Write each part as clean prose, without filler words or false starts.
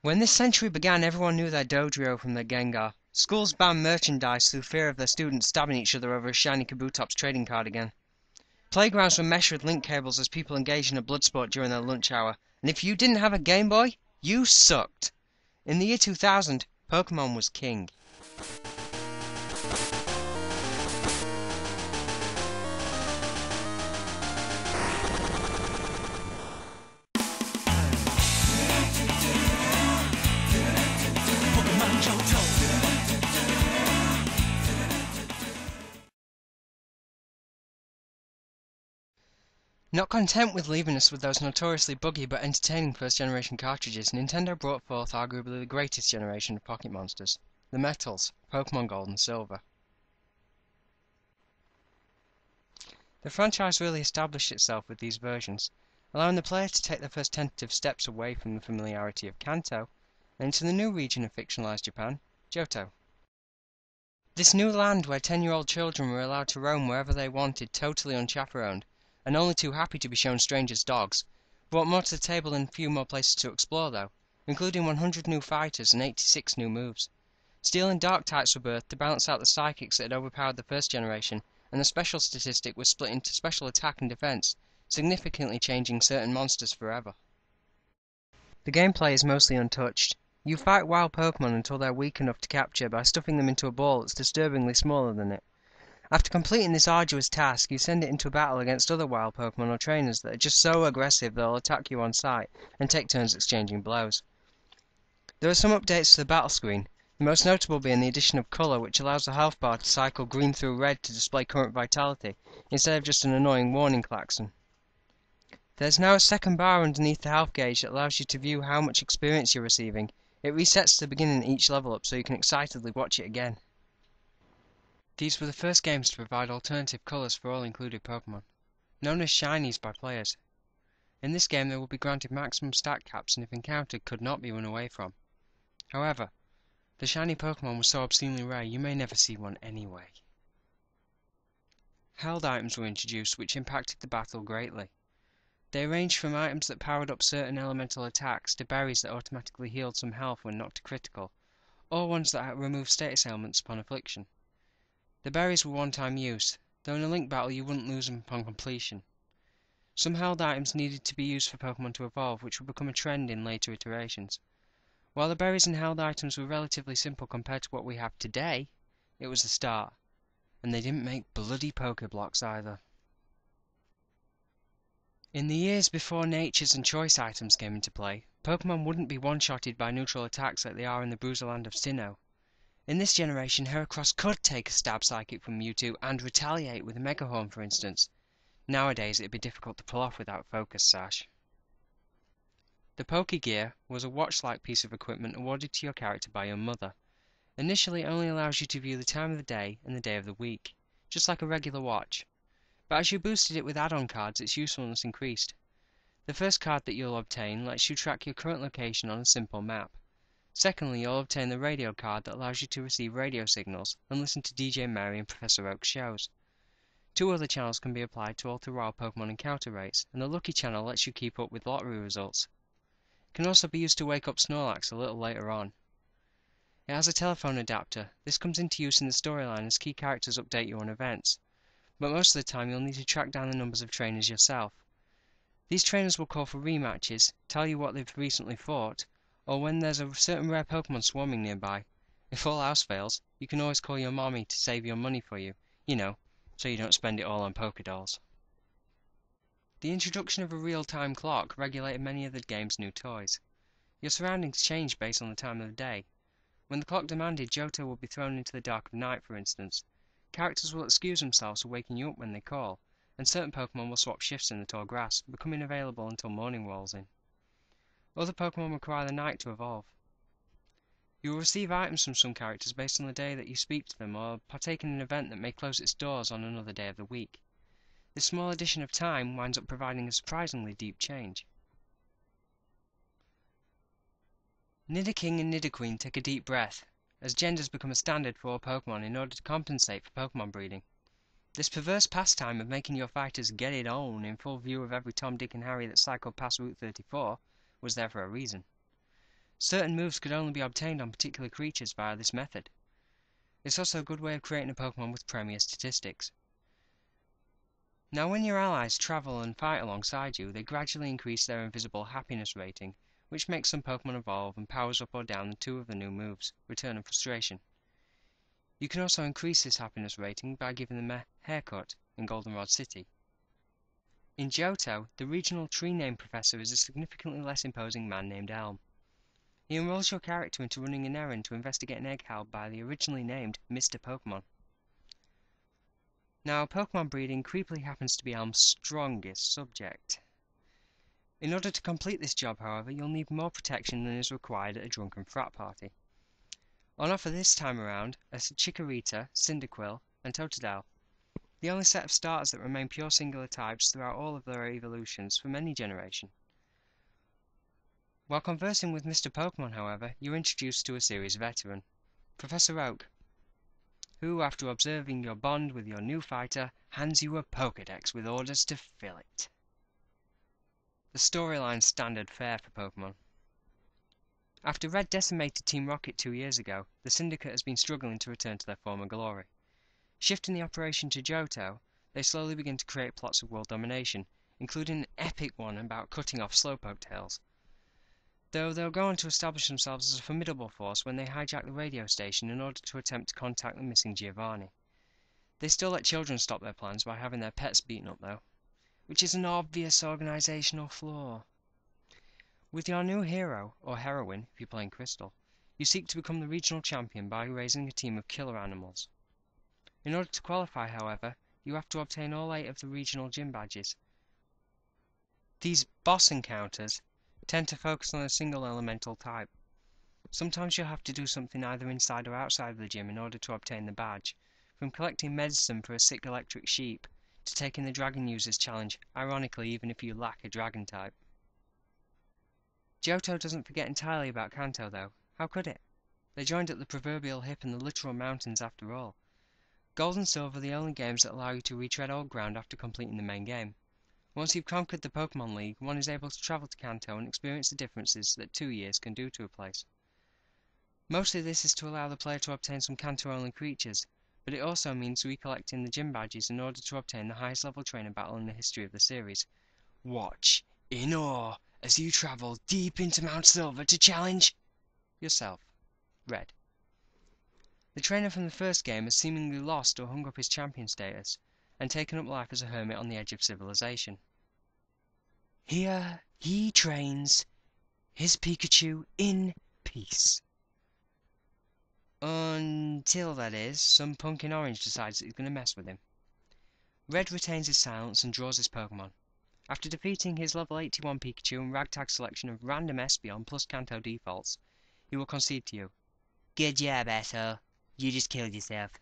When this century began, everyone knew their Dodrio from their Gengar. Schools banned merchandise through fear of their students stabbing each other over a shiny Kabutops trading card again. Playgrounds were meshed with link cables as people engaged in a blood sport during their lunch hour. And if you didn't have a Game Boy, you sucked. In the year 2000, Pokémon was king. Pokémon Johto. Not content with leaving us with those notoriously buggy but entertaining first-generation cartridges, Nintendo brought forth arguably the greatest generation of Pocket Monsters, the Metals, Pokémon Gold and Silver. The franchise really established itself with these versions, allowing the player to take their first tentative steps away from the familiarity of Kanto and into the new region of fictionalized Japan, Johto. This new land where 10-year-old children were allowed to roam wherever they wanted, totally unchaperoned, and only too happy to be shown strangers' dogs, brought more to the table than a few more places to explore though, including 100 new fighters and 86 new moves. Steel and Dark types were birthed to balance out the Psychics that had overpowered the first generation, and the special statistic was split into special attack and defense, significantly changing certain monsters forever. The gameplay is mostly untouched. You fight wild Pokemon until they're weak enough to capture by stuffing them into a ball that's disturbingly smaller than it. After completing this arduous task, you send it into a battle against other wild Pokemon or trainers that are just so aggressive they'll attack you on sight and take turns exchanging blows. There are some updates to the battle screen, the most notable being the addition of colour, which allows the health bar to cycle green through red to display current vitality, instead of just an annoying warning klaxon. There's now a second bar underneath the health gauge that allows you to view how much experience you're receiving. It resets to the beginning of each level up so you can excitedly watch it again. These were the first games to provide alternative colours for all included Pokemon, known as shinies by players. In this game they will be granted maximum stat caps and if encountered could not be run away from. However, the shiny Pokemon was so obscenely rare you may never see one anyway. Held items were introduced which impacted the battle greatly. They ranged from items that powered up certain elemental attacks to berries that automatically healed some health when knocked critical, or ones that removed status ailments upon affliction. The berries were one-time use, though in a link battle you wouldn't lose them upon completion. Some held items needed to be used for Pokemon to evolve, which would become a trend in later iterations. While the berries and held items were relatively simple compared to what we have today, it was the start, and they didn't make bloody Pokeblocks either. In the years before natures and choice items came into play, Pokemon wouldn't be one-shotted by neutral attacks like they are in the Bruiserland of Sinnoh. In this generation, Heracross could take a stab psychic from Mewtwo and retaliate with a Mega Horn, for instance. Nowadays it'd be difficult to pull off without Focus Sash. The Pokegear was a watch-like piece of equipment awarded to your character by your mother. Initially it only allows you to view the time of the day and the day of the week, just like a regular watch. But as you boosted it with add-on cards, its usefulness increased. The first card that you'll obtain lets you track your current location on a simple map. Secondly, you'll obtain the radio card that allows you to receive radio signals and listen to DJ Mary and Professor Oak's shows. 2 other channels can be applied to alter wild Pokemon encounter rates, and the Lucky channel lets you keep up with lottery results. It can also be used to wake up Snorlax a little later on. It has a telephone adapter. This comes into use in the storyline as key characters update you on events, but most of the time you'll need to track down the numbers of trainers yourself. These trainers will call for rematches, tell you what they've recently fought, or when there's a certain rare Pokemon swarming nearby. If all else fails, you can always call your mommy to save your money for you, so you don't spend it all on Pokédolls. The introduction of a real-time clock regulated many of the game's new toys. Your surroundings changed based on the time of the day. When the clock demanded, Johto will be thrown into the dark of night, for instance. Characters will excuse themselves for waking you up when they call, and certain Pokemon will swap shifts in the tall grass, becoming available until morning rolls in. Other Pokemon require the night to evolve. You will receive items from some characters based on the day that you speak to them or partake in an event that may close its doors on another day of the week. This small addition of time winds up providing a surprisingly deep change. Nidoking and Nidoqueen take a deep breath, as genders become a standard for all Pokemon in order to compensate for Pokemon breeding. This perverse pastime of making your fighters get it on in full view of every Tom, Dick and Harry that cycled past Route 34 was there for a reason. Certain moves could only be obtained on particular creatures via this method. It's also a good way of creating a Pokemon with premier statistics. Now when your allies travel and fight alongside you, they gradually increase their invisible happiness rating, which makes some Pokemon evolve and powers up or down two of the new moves, Return and Frustration. You can also increase this happiness rating by giving them a haircut in Goldenrod City. In Johto, the regional tree name professor is a significantly less imposing man named Elm. He enrolls your character into running an errand to investigate an egg held by the originally named Mr. Pokemon. Now, Pokemon breeding creepily happens to be Elm's strongest subject. In order to complete this job, however, you'll need more protection than is required at a drunken frat party. On offer this time around are Chikorita, Cyndaquil, and Totodile, the only set of starters that remain pure singular types throughout all of their evolutions from any generation. While conversing with Mr. Pokemon, however, you're introduced to a series veteran, Professor Oak, who, after observing your bond with your new fighter, hands you a Pokédex with orders to fill it. The storyline's standard fare for Pokemon. After Red decimated Team Rocket 2 years ago, the Syndicate has been struggling to return to their former glory. Shifting the operation to Johto, they slowly begin to create plots of world domination, including an epic one about cutting off Slowpoke tails. Though they'll go on to establish themselves as a formidable force when they hijack the radio station in order to attempt to contact the missing Giovanni. They still let children stop their plans by having their pets beaten up though, which is an obvious organisational flaw. With your new hero, or heroine if you're playing Crystal, you seek to become the regional champion by raising a team of killer animals. In order to qualify, however, you have to obtain all 8 of the regional gym badges. These boss encounters tend to focus on a single elemental type. Sometimes you'll have to do something either inside or outside of the gym in order to obtain the badge, from collecting medicine for a sick electric sheep, to taking the Dragon Users challenge, ironically even if you lack a dragon type. Johto doesn't forget entirely about Kanto though, how could it? They joined at the proverbial hip in the literal mountains after all. Gold and Silver are the only games that allow you to retread old ground after completing the main game. Once you've conquered the Pokemon League, one is able to travel to Kanto and experience the differences that 2 years can do to a place. Mostly this is to allow the player to obtain some Kanto-only creatures, but it also means recollecting the gym badges in order to obtain the highest level trainer battle in the history of the series. Watch in awe as you travel deep into Mount Silver to challenge yourself. Red. The trainer from the first game has seemingly lost or hung up his champion status, and taken up life as a hermit on the edge of civilization. Here he trains his Pikachu in peace. Until, that is, some punk in orange decides that he's going to mess with him. Red retains his silence and draws his Pokemon. After defeating his level 81 Pikachu and ragtag selection of random Espeon plus Kanto defaults, he will concede to you. Good job, asshole. You just killed yourself.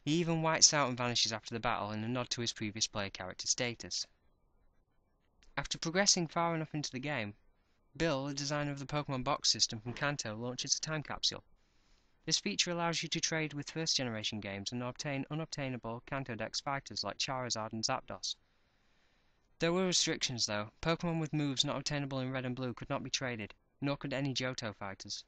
He even whites out and vanishes after the battle in a nod to his previous player character status. After progressing far enough into the game, Bill, the designer of the Pokemon box system from Kanto, launches a time capsule. This feature allows you to trade with first generation games and obtain unobtainable Kanto Dex fighters like Charizard and Zapdos. There were restrictions though. Pokemon with moves not obtainable in Red and Blue could not be traded, nor could any Johto fighters.